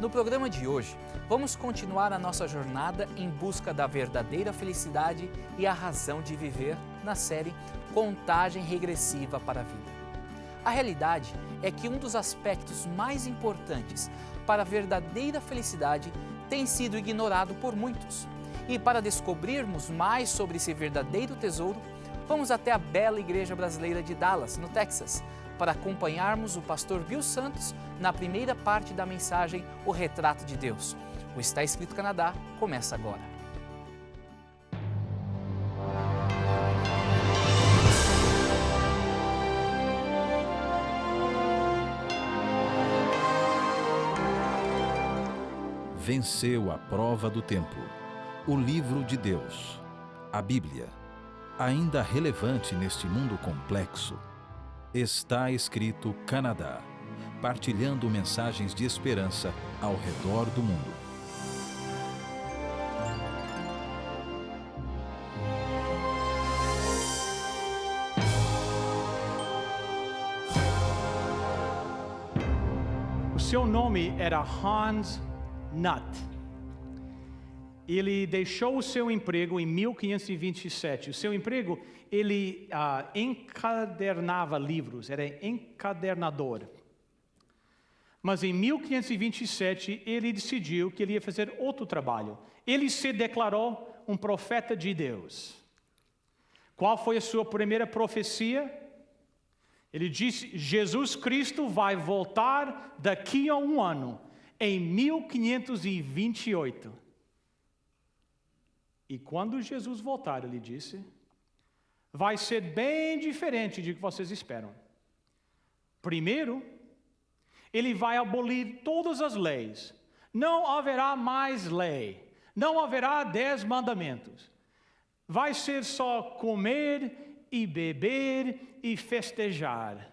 No programa de hoje, vamos continuar a nossa jornada em busca da verdadeira felicidade e a razão de viver na série Contagem Regressiva para a Vida. A realidade é que um dos aspectos mais importantes para a verdadeira felicidade tem sido ignorado por muitos. E para descobrirmos mais sobre esse verdadeiro tesouro, vamos até a bela Igreja Brasileira de Dallas, no Texas, para acompanharmos o pastor Bill Santos na primeira parte da mensagem O Retrato de Deus. O Está Escrito Canadá começa agora. Venceu a prova do tempo. O livro de Deus, a Bíblia, ainda relevante neste mundo complexo. Está Escrito Canadá, partilhando mensagens de esperança ao redor do mundo. O seu nome era Hans Nutt. Ele deixou o seu emprego em 1527. O seu emprego, ele encadernava livros, era encadernador. Mas em 1527, ele decidiu que ele ia fazer outro trabalho. Ele se declarou um profeta de Deus. Qual foi a sua primeira profecia? Ele disse: Jesus Cristo vai voltar daqui a um ano, em 1528. E quando Jesus voltar, ele disse, vai ser bem diferente do que vocês esperam. Primeiro, ele vai abolir todas as leis. Não haverá mais lei. Não haverá 10 mandamentos. Vai ser só comer e beber e festejar.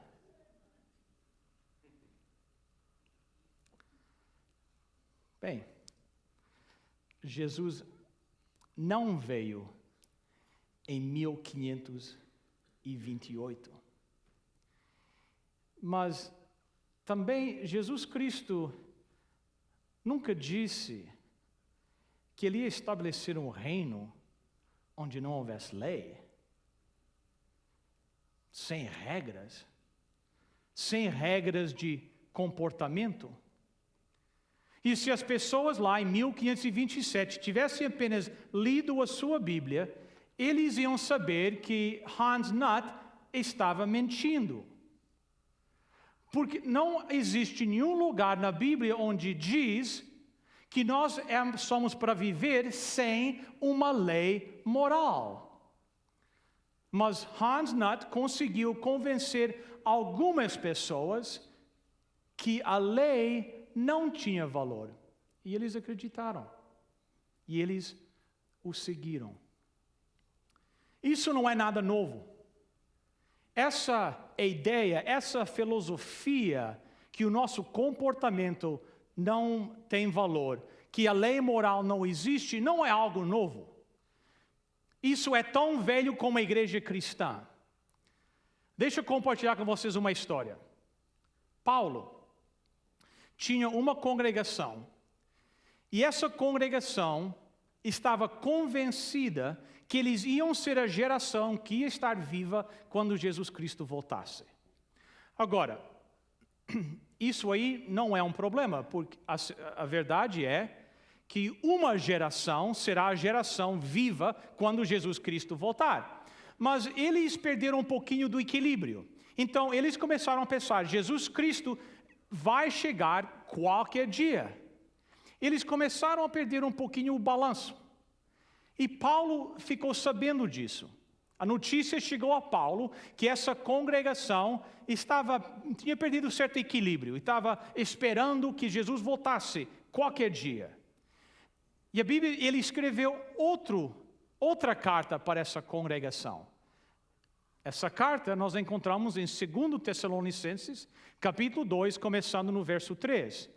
Bem, Jesus não veio em 1528. Mas também Jesus Cristo nunca disse que ele ia estabelecer um reino onde não houvesse lei, sem regras de comportamento. E se as pessoas lá em 1527 tivessem apenas lido a sua Bíblia, eles iam saber que Hans Nutt estava mentindo. Porque não existe nenhum lugar na Bíblia onde diz que nós somos para viver sem uma lei moral. Mas Hans Nutt conseguiu convencer algumas pessoas que a lei não tinha valor. E eles acreditaram. E eles o seguiram. Isso não é nada novo. Essa ideia, essa filosofia que o nosso comportamento não tem valor, que a lei moral não existe, não é algo novo. Isso é tão velho como a igreja cristã. Deixa eu compartilhar com vocês uma história. Paulo tinha uma congregação, e essa congregação estava convencida que eles iam ser a geração que ia estar viva quando Jesus Cristo voltasse. Agora, isso aí não é um problema, porque a verdade é que uma geração será a geração viva quando Jesus Cristo voltar. Mas eles perderam um pouquinho do equilíbrio. Então, eles começaram a pensar, Jesus Cristo vai chegar qualquer dia. Eles começaram a perder um pouquinho o balanço. E Paulo ficou sabendo disso. A notícia chegou a Paulo que essa congregação tinha perdido certo equilíbrio. Estava esperando que Jesus voltasse qualquer dia. E a Bíblia, ele escreveu outra carta para essa congregação. Essa carta nós encontramos em 2 Tessalonicenses, capítulo 2, começando no verso 3.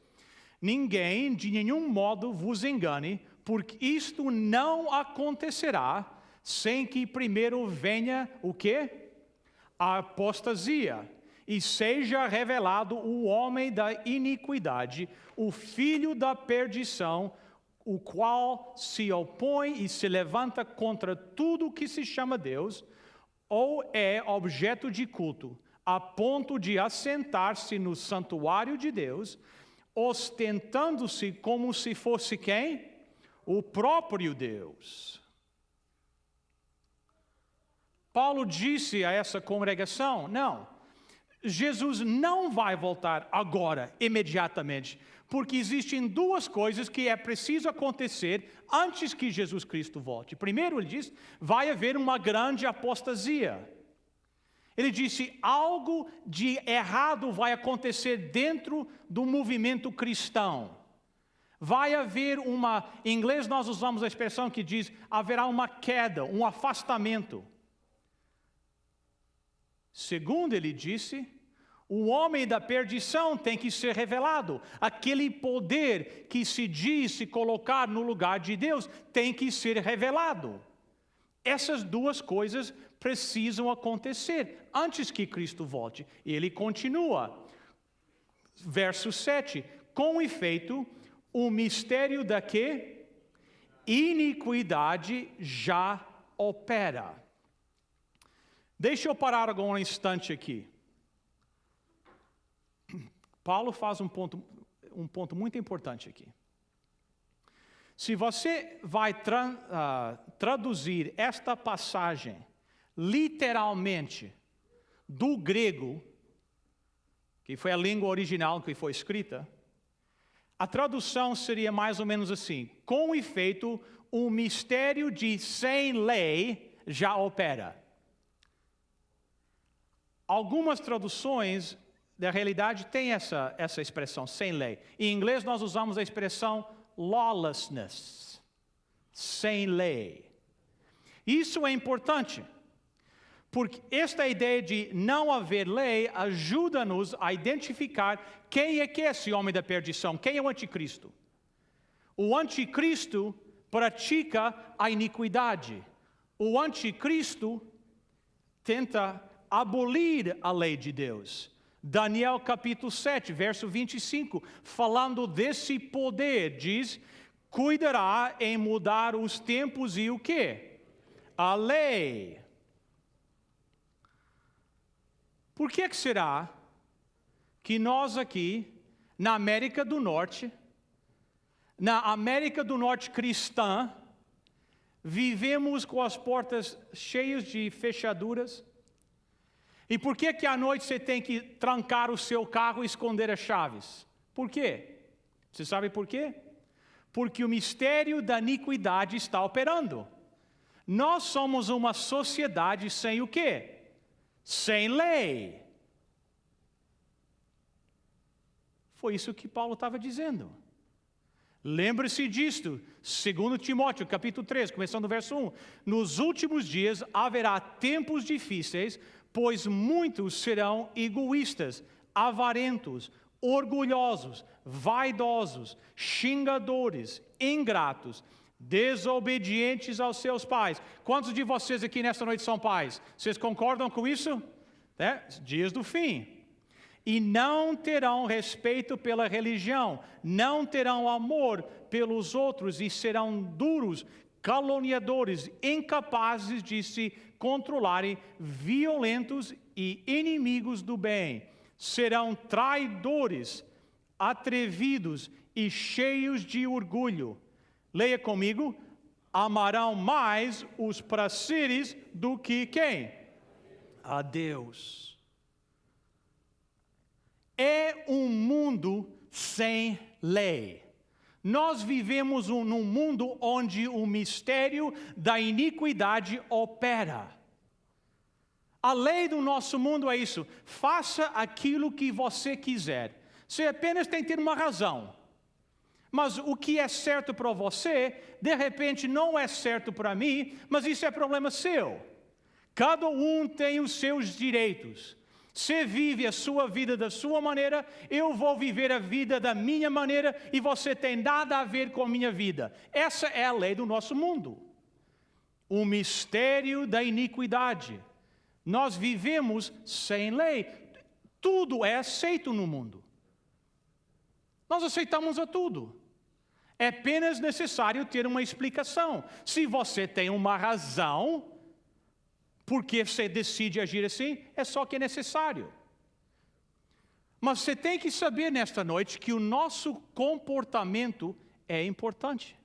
Ninguém de nenhum modo vos engane, porque isto não acontecerá sem que primeiro venha o quê? A apostasia. e seja revelado o homem da iniquidade, o filho da perdição, o qual se opõe e se levanta contra tudo que se chama Deus, ou é objeto de culto, a ponto de assentar-se no santuário de Deus, ostentando-se como se fosse quem? O próprio Deus. Paulo disse a essa congregação, não, Jesus não vai voltar agora, imediatamente, porque existem duas coisas que é preciso acontecer antes que Jesus Cristo volte. Primeiro, ele diz, vai haver uma grande apostasia. Ele disse, algo de errado vai acontecer dentro do movimento cristão. Vai haver em inglês nós usamos a expressão que diz, haverá uma queda, um afastamento. Segundo ele disse, o homem da perdição tem que ser revelado. Aquele poder que se diz se colocar no lugar de Deus tem que ser revelado. Essas duas coisas precisam acontecer antes que Cristo volte. E ele continua. Verso 7. Com efeito, o mistério da quê? Iniquidade já opera. Deixa eu parar agora um instante aqui. Paulo faz um ponto muito importante aqui. Se você vai traduzir esta passagem literalmente do grego, que foi a língua original que foi escrita, a tradução seria mais ou menos assim: com efeito, o mistério de sem lei já opera. Algumas traduções da realidade têm essa expressão, sem lei. Em inglês nós usamos a expressão lawlessness, sem lei. Isso é importante, porque esta ideia de não haver lei ajuda-nos a identificar quem é que é esse homem da perdição, quem é o anticristo. O anticristo pratica a iniquidade. O anticristo tenta abolir a lei de Deus. Daniel capítulo 7, verso 25, falando desse poder, diz, cuidará em mudar os tempos e o quê? A lei. Por que será que nós aqui, na América do Norte cristã, vivemos com as portas cheias de fechaduras? E por que à noite você tem que trancar o seu carro e esconder as chaves? Por quê? Você sabe por quê? Porque o mistério da iniquidade está operando. Nós somos uma sociedade sem o quê? Sem lei. Foi isso que Paulo estava dizendo. Lembre-se disto, 2 Timóteo, capítulo 3, começando no verso 1. Nos últimos dias haverá tempos difíceis, pois muitos serão egoístas, avarentos, orgulhosos, vaidosos, xingadores, ingratos, desobedientes aos seus pais. Quantos de vocês aqui nesta noite são pais? Vocês concordam com isso? Dias do fim. E não terão respeito pela religião, não terão amor pelos outros e serão duros, caluniadores, incapazes de se controlarem, violentos e inimigos do bem. Serão traidores, atrevidos e cheios de orgulho. Leia comigo. Amarão mais os prazeres do que quem? A Deus. É um mundo sem lei. Nós vivemos num mundo onde o mistério da iniquidade opera. A lei do nosso mundo é isso: faça aquilo que você quiser. Você apenas tem que ter uma razão. Mas o que é certo para você, de repente não é certo para mim, mas isso é problema seu. Cada um tem os seus direitos. Você vive a sua vida da sua maneira, eu vou viver a vida da minha maneira e você tem nada a ver com a minha vida. Essa é a lei do nosso mundo. O mistério da iniquidade. Nós vivemos sem lei. Tudo é aceito no mundo. Nós aceitamos a tudo. É apenas necessário ter uma explicação. Se você tem uma razão por que você decide agir assim, é só que é necessário. Mas você tem que saber nesta noite que o nosso comportamento é importante.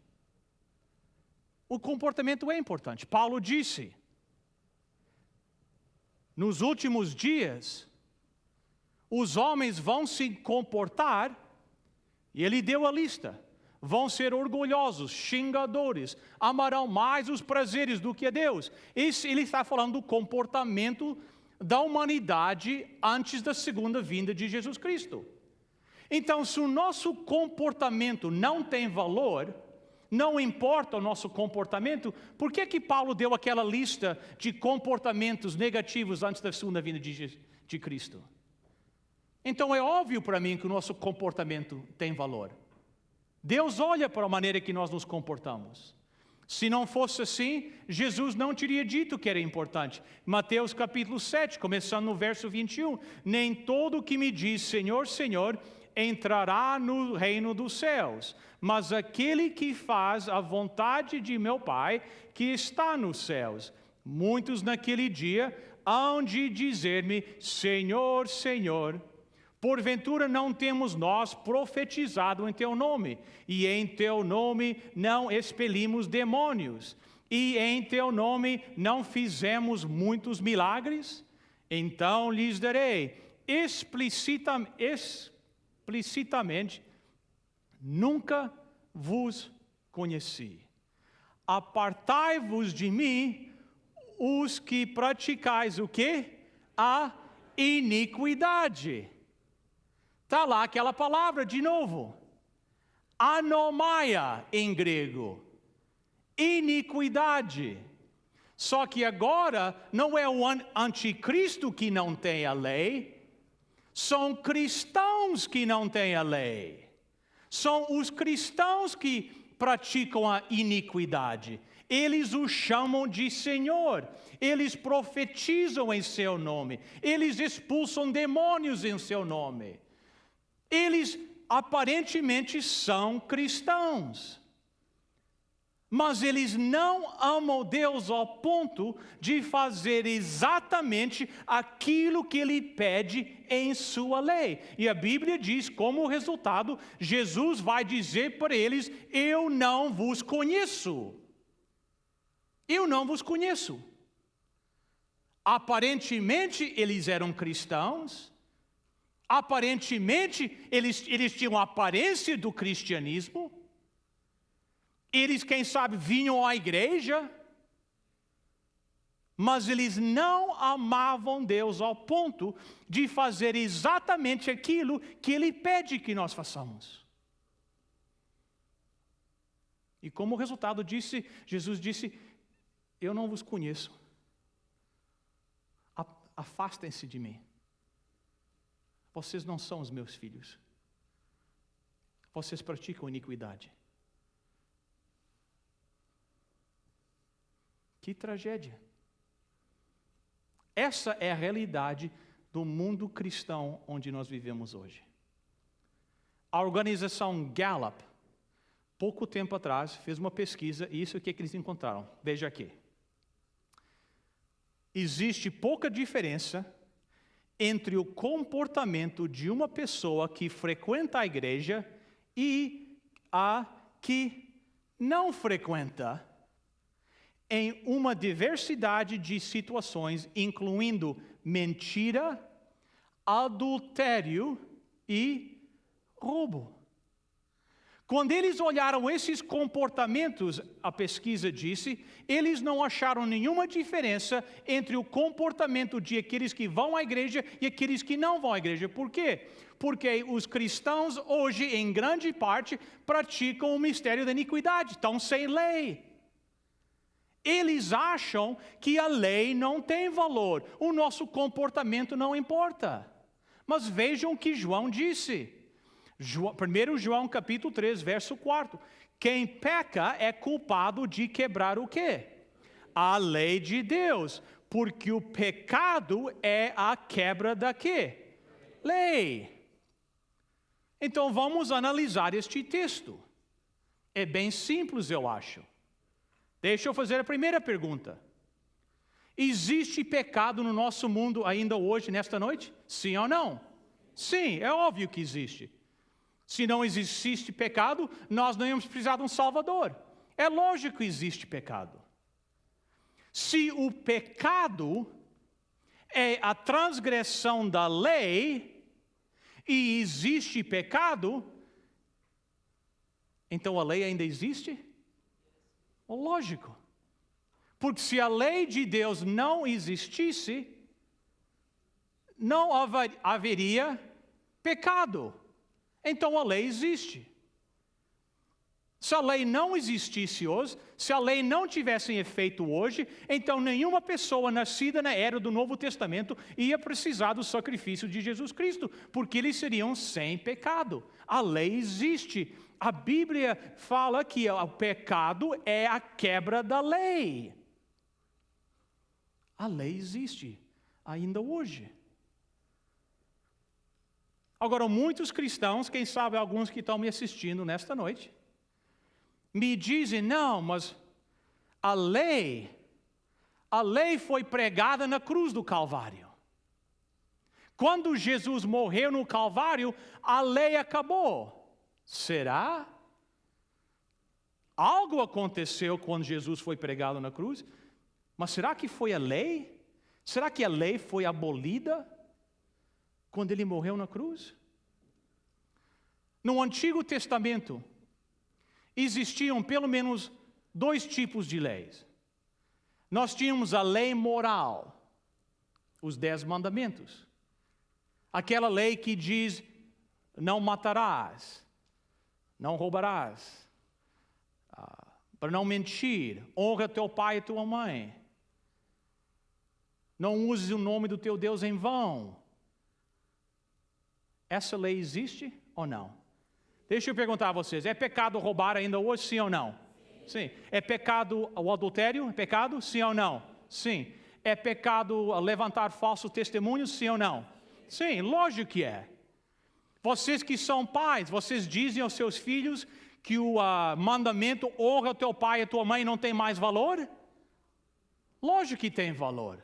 O comportamento é importante. Paulo disse, nos últimos dias, os homens vão se comportar, e ele deu a lista, vão ser orgulhosos, xingadores, amarão mais os prazeres do que a Deus. Ele está falando do comportamento da humanidade antes da segunda vinda de Jesus Cristo. Então, se o nosso comportamento não tem valor, não importa o nosso comportamento, por que Paulo deu aquela lista de comportamentos negativos antes da segunda vinda de Cristo? Então é óbvio para mim que o nosso comportamento tem valor. Deus olha para a maneira que nós nos comportamos. Se não fosse assim, Jesus não teria dito que era importante. Mateus capítulo 7, começando no verso 21. Nem todo que me diz Senhor, Senhor, entrará no reino dos céus, mas aquele que faz a vontade de meu Pai que está nos céus. Muitos naquele dia hão de dizer-me, Senhor, Senhor, porventura não temos nós profetizado em teu nome, e em teu nome não expelimos demônios, e em teu nome não fizemos muitos milagres? Então lhes darei explicitamente, nunca vos conheci. Apartai-vos de mim, os que praticais o quê? A iniquidade. Está lá aquela palavra de novo. Anomaia em grego. Iniquidade. Só que agora não é o anticristo que não tem a lei. São cristãos que não têm a lei. São os cristãos que praticam a iniquidade. Eles o chamam de Senhor. Eles profetizam em seu nome. Eles expulsam demônios em seu nome. Eles aparentemente são cristãos. Mas eles não amam Deus ao ponto de fazer exatamente aquilo que Ele pede em sua lei. E a Bíblia diz, como resultado, Jesus vai dizer para eles, eu não vos conheço. Eu não vos conheço. Aparentemente eles eram cristãos. Aparentemente eles tinham a aparência do cristianismo. Eles, quem sabe, vinham à igreja, mas eles não amavam Deus ao ponto de fazer exatamente aquilo que Ele pede que nós façamos. E como resultado Jesus disse, eu não vos conheço. Afastem-se de mim. Vocês não são os meus filhos. Vocês praticam iniquidade. Que tragédia. Essa é a realidade do mundo cristão onde nós vivemos hoje. A organização Gallup, pouco tempo atrás, fez uma pesquisa e isso é o que eles encontraram. Veja aqui. Existe pouca diferença entre o comportamento de uma pessoa que frequenta a igreja e a que não frequenta, em uma diversidade de situações, incluindo mentira, adultério e roubo. Quando eles olharam esses comportamentos, a pesquisa disse, eles não acharam nenhuma diferença entre o comportamento de aqueles que vão à igreja e aqueles que não vão à igreja. Por quê? Porque os cristãos hoje, em grande parte, praticam o mistério da iniquidade, estão sem lei. Eles acham que a lei não tem valor, o nosso comportamento não importa. Mas vejam o que João disse. 1 João capítulo 3, verso 4. Quem peca é culpado de quebrar o quê? A lei de Deus, porque o pecado é a quebra da quê? lei. Então vamos analisar este texto. É bem simples, eu acho. Deixa eu fazer a primeira pergunta. Existe pecado no nosso mundo ainda hoje, nesta noite? Sim ou não? Sim, é óbvio que existe. Se não existisse pecado, nós não íamos precisar de um Salvador. É lógico que existe pecado. Se o pecado é a transgressão da lei e existe pecado, então a lei ainda existe? Lógico. Porque se a lei de Deus não existisse, não haveria pecado. Então a lei existe. Se a lei não existisse hoje, se a lei não tivesse efeito hoje, então nenhuma pessoa nascida na era do Novo Testamento ia precisar do sacrifício de Jesus Cristo, porque eles seriam sem pecado. A lei existe. A Bíblia fala que o pecado é a quebra da lei. A lei existe ainda hoje. Agora, muitos cristãos, quem sabe alguns que estão me assistindo nesta noite, me dizem, não, mas a lei foi pregada na cruz do Calvário. Quando Jesus morreu no Calvário, a lei acabou. Será? Algo aconteceu quando Jesus foi pregado na cruz, mas será que foi a lei? Será que a lei foi abolida quando ele morreu na cruz? No Antigo Testamento, existiam pelo menos 2 tipos de leis. Nós tínhamos a lei moral, os 10 mandamentos. Aquela lei que diz, não matarás, não roubarás, para não mentir, honra teu pai e tua mãe. Não uses o nome do teu Deus em vão. Essa lei existe ou não? Deixa eu perguntar a vocês, é pecado roubar ainda hoje, sim ou não? Sim. É pecado o adultério? É pecado? Sim ou não? Sim. É pecado levantar falsos testemunhos? Sim ou não? Sim, lógico que é. Vocês que são pais, vocês dizem aos seus filhos que o mandamento honra o teu pai e a tua mãe não tem mais valor? Lógico que tem valor.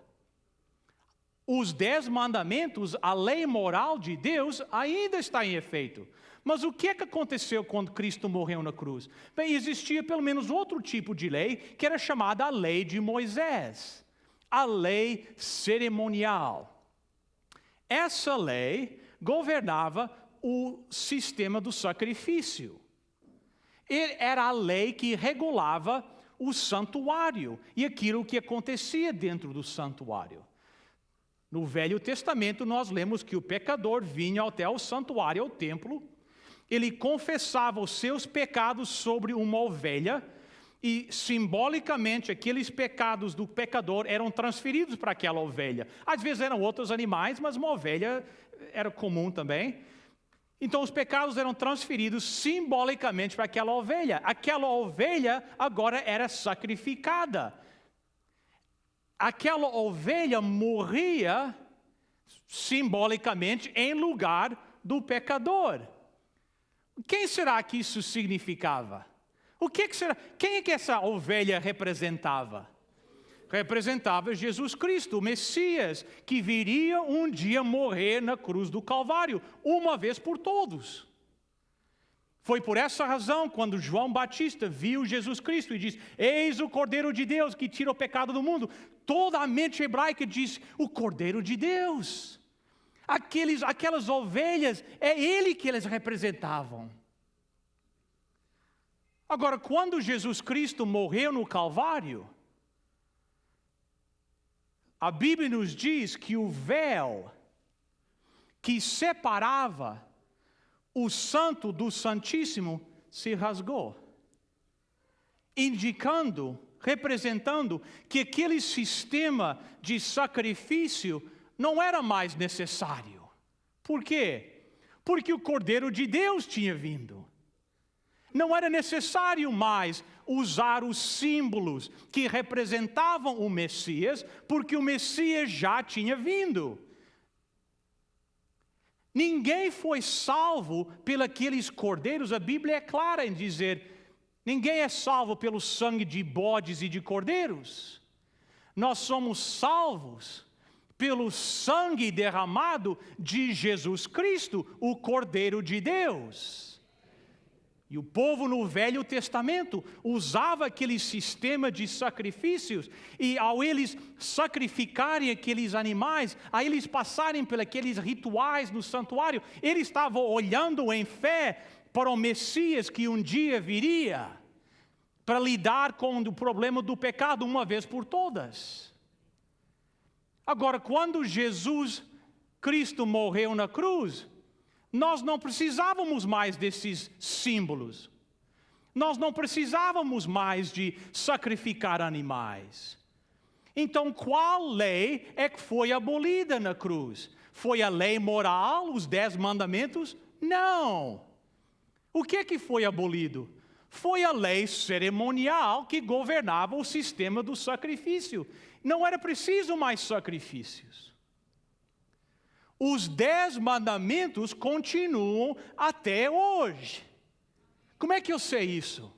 Os 10 mandamentos, a lei moral de Deus ainda está em efeito. Mas o que aconteceu quando Cristo morreu na cruz? Bem, existia pelo menos outro tipo de lei, que era chamada a lei de Moisés, a lei cerimonial. Essa lei governava o sistema do sacrifício. Era a lei que regulava o santuário e aquilo que acontecia dentro do santuário. No Velho Testamento, nós lemos que o pecador vinha até o santuário, ao templo, ele confessava os seus pecados sobre uma ovelha e, simbolicamente, aqueles pecados do pecador eram transferidos para aquela ovelha. Às vezes eram outros animais, mas uma ovelha era comum também. Então, os pecados eram transferidos simbolicamente para aquela ovelha. Aquela ovelha agora era sacrificada. Aquela ovelha morria simbolicamente em lugar do pecador. Quem será que isso significava? Quem é que essa ovelha representava? Representava Jesus Cristo, o Messias, que viria um dia morrer na cruz do Calvário, uma vez por todos. Foi por essa razão, quando João Batista viu Jesus Cristo e disse, eis o Cordeiro de Deus que tira o pecado do mundo, toda a mente hebraica diz, o Cordeiro de Deus. Aquelas ovelhas, é Ele que eles representavam. Agora, quando Jesus Cristo morreu no Calvário, a Bíblia nos diz que o véu que separava o santo do santíssimo se rasgou, indicando, representando que aquele sistema de sacrifício não era mais necessário. Por quê? Porque o Cordeiro de Deus tinha vindo. Não era necessário mais usar os símbolos que representavam o Messias, porque o Messias já tinha vindo. Ninguém foi salvo pelos cordeiros. A Bíblia é clara em dizer, ninguém é salvo pelo sangue de bodes e de cordeiros. Nós somos salvos pelo sangue derramado de Jesus Cristo, o Cordeiro de Deus. E o povo no Velho Testamento usava aquele sistema de sacrifícios, e ao eles sacrificarem aqueles animais, a eles passarem por aqueles rituais no santuário, eles estavam olhando em fé para o Messias que um dia viria, para lidar com o problema do pecado uma vez por todas. Agora, quando Jesus Cristo morreu na cruz, nós não precisávamos mais desses símbolos. Nós não precisávamos mais de sacrificar animais. Então, qual lei é que foi abolida na cruz? Foi a lei moral, os 10 mandamentos? Não. O que é que foi abolido? Foi a lei cerimonial que governava o sistema do sacrifício. Não era preciso mais sacrifícios. Os 10 mandamentos continuam até hoje. Como é que eu sei isso?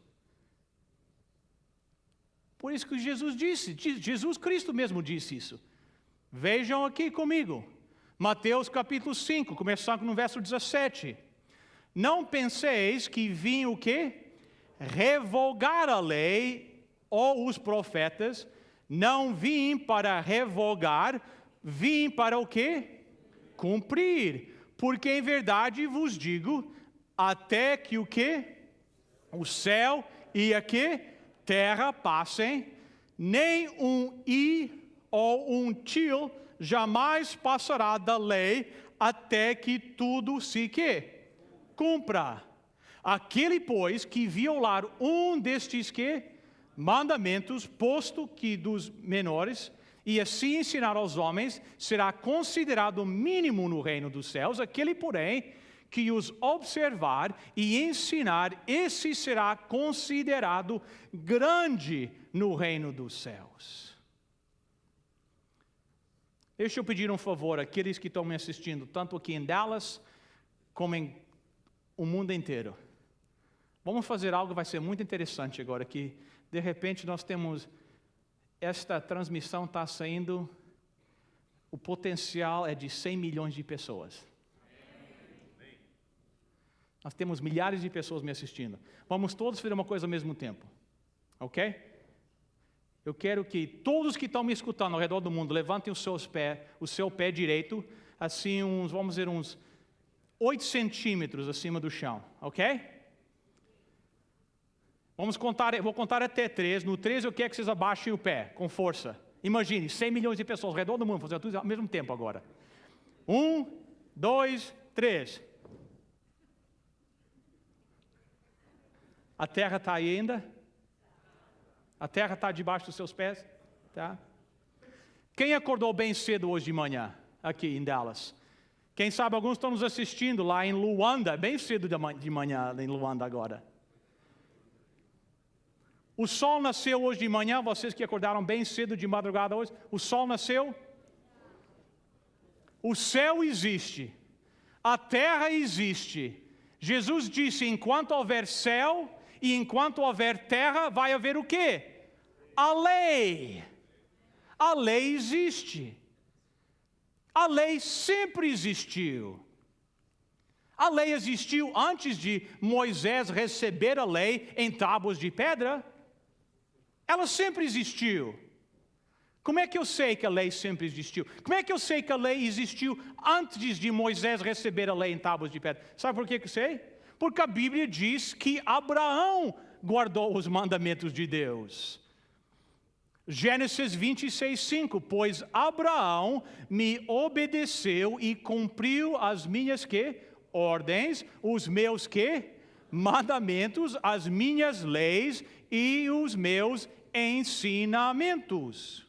Por isso que Jesus disse, Jesus Cristo mesmo disse isso. Vejam aqui comigo, Mateus capítulo 5, começando no verso 17. Não penseis que vim o quê? Revogar a lei ou os profetas. Não vim para revogar, vim para o quê? Cumprir, porque em verdade vos digo, até que o quê? O céu e a quê? Terra passem, nem um i ou um til jamais passará da lei, até que tudo se quê? Cumpra. Aquele, pois, que violar um destes quê? Mandamentos, posto que dos menores, e assim ensinar aos homens, será considerado mínimo no reino dos céus. Aquele, porém, que os observar e ensinar, esse será considerado grande no reino dos céus. Deixa eu pedir um favor àqueles que estão me assistindo, tanto aqui em Dallas, como em o mundo inteiro. Vamos fazer algo que vai ser muito interessante agora, que de repente nós temos... Esta transmissão está saindo, o potencial é de 100 milhões de pessoas. Nós temos milhares de pessoas me assistindo. Vamos todos fazer uma coisa ao mesmo tempo, ok? Eu quero que todos que estão me escutando ao redor do mundo levantem o seu pé direito, assim vamos dizer uns 8 centímetros acima do chão, ok? Vou contar até 3. No 3 eu quero que vocês abaixem o pé, com força. Imagine, 100 milhões de pessoas ao redor do mundo fazendo tudo ao mesmo tempo agora. 1, 2, 3. A terra está aí ainda? A terra está debaixo dos seus pés? Tá? Quem acordou bem cedo hoje de manhã, aqui em Dallas? Quem sabe alguns estão nos assistindo lá em Luanda, bem cedo de manhã em Luanda agora. O sol nasceu hoje de manhã, vocês que acordaram bem cedo de madrugada hoje, o sol nasceu? O céu existe, a terra existe. Jesus disse, enquanto houver céu e enquanto houver terra, vai haver o quê? A lei. A lei existe. A lei sempre existiu. A lei existiu antes de Moisés receber a lei em tábuas de pedra. Ela sempre existiu. Como é que eu sei que a lei sempre existiu? Como é que eu sei que a lei existiu antes de Moisés receber a lei em tábuas de pedra? Sabe por que eu sei? Porque a Bíblia diz que Abraão guardou os mandamentos de Deus. Gênesis 26, 5. Pois Abraão me obedeceu e cumpriu as minhas quê? Ordens, os meus quê? Mandamentos, as minhas leis e os meus ensinamentos.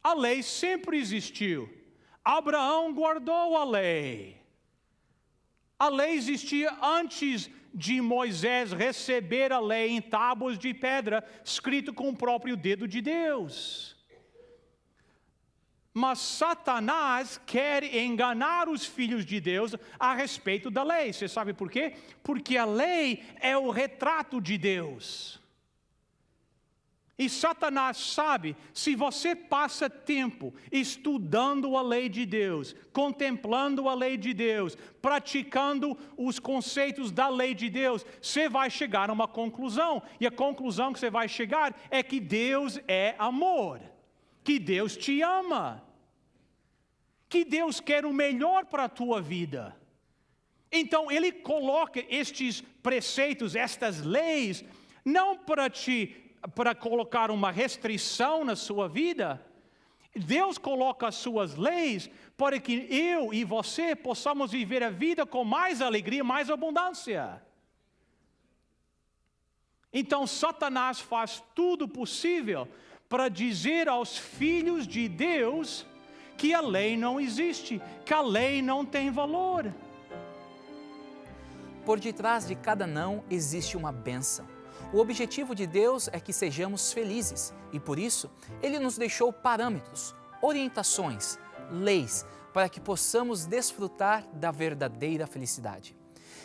A lei sempre existiu. Abraão guardou a lei. A lei existia antes de Moisés receber a lei em tábuas de pedra, escrito com o próprio dedo de Deus. Mas Satanás quer enganar os filhos de Deus a respeito da lei. Você sabe por quê? Porque a lei é o retrato de Deus. E Satanás sabe, se você passa tempo estudando a lei de Deus, contemplando a lei de Deus, praticando os conceitos da lei de Deus, você vai chegar a uma conclusão. E a conclusão que você vai chegar é que Deus é amor, que Deus te ama, que Deus quer o melhor para a tua vida. Então Ele coloca estes preceitos, estas leis, não para colocar uma restrição na sua vida. Deus coloca as suas leis para que eu e você possamos viver a vida com mais alegria, mais abundância. Então Satanás faz tudo possível para dizer aos filhos de Deus que a lei não existe, que a lei não tem valor. Por detrás de cada não existe uma bênção. O objetivo de Deus é que sejamos felizes e, por isso, Ele nos deixou parâmetros, orientações, leis, para que possamos desfrutar da verdadeira felicidade.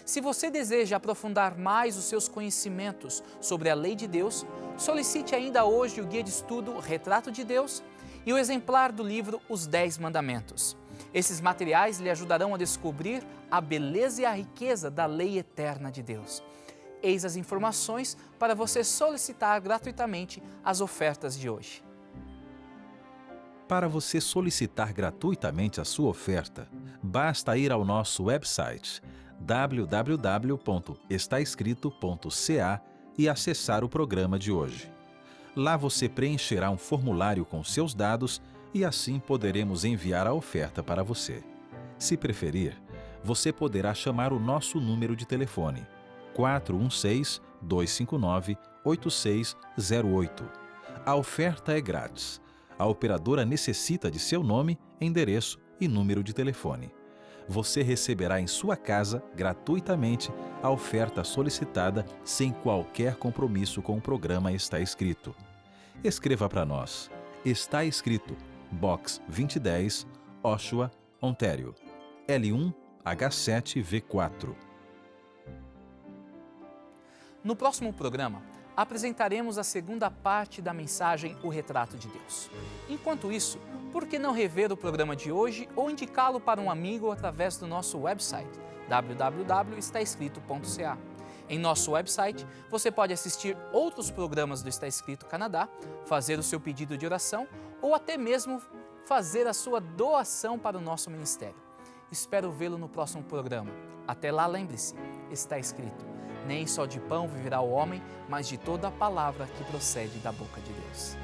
Se você deseja aprofundar mais os seus conhecimentos sobre a lei de Deus, solicite ainda hoje o guia de estudo Retrato de Deus e o exemplar do livro Os 10 Mandamentos. Esses materiais lhe ajudarão a descobrir a beleza e a riqueza da lei eterna de Deus. Eis as informações para você solicitar gratuitamente as ofertas de hoje. Para você solicitar gratuitamente a sua oferta, basta ir ao nosso website www.estaescrito.ca e acessar o programa de hoje. Lá você preencherá um formulário com seus dados e assim poderemos enviar a oferta para você. Se preferir, você poderá chamar o nosso número de telefone 416-259-8608. A oferta é grátis. A operadora necessita de seu nome, endereço e número de telefone. Você receberá em sua casa, gratuitamente, a oferta solicitada sem qualquer compromisso com o programa Está Escrito. Escreva para nós. Está Escrito, Box 2010, Oshawa, Ontário. L1H7V4. No próximo programa, apresentaremos a segunda parte da mensagem O Retrato de Deus. Enquanto isso, por que não rever o programa de hoje ou indicá-lo para um amigo através do nosso website www.estaescrito.ca. Em nosso website, você pode assistir outros programas do Está Escrito Canadá, fazer o seu pedido de oração ou até mesmo fazer a sua doação para o nosso ministério. Espero vê-lo no próximo programa. Até lá, lembre-se, está escrito: nem só de pão viverá o homem, mas de toda a palavra que procede da boca de Deus.